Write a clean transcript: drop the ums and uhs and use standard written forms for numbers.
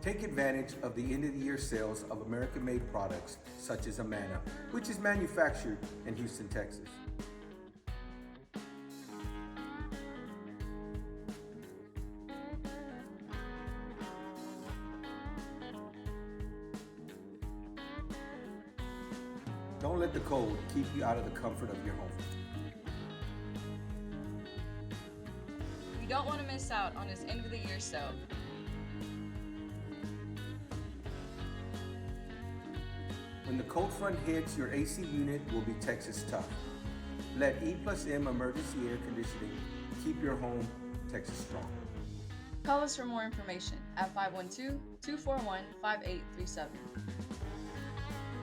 Take advantage of the end-of-the-year sales of American-made products such as Amana, which is manufactured in Houston, Texas. Don't let the cold keep you out of the comfort of your home. You don't want to miss out on this end-of-the-year sale. When the cold front hits, your AC unit will be Texas tough. Let E+M Emergency Air Conditioning keep your home Texas strong. Call us for more information at 512-241-5837.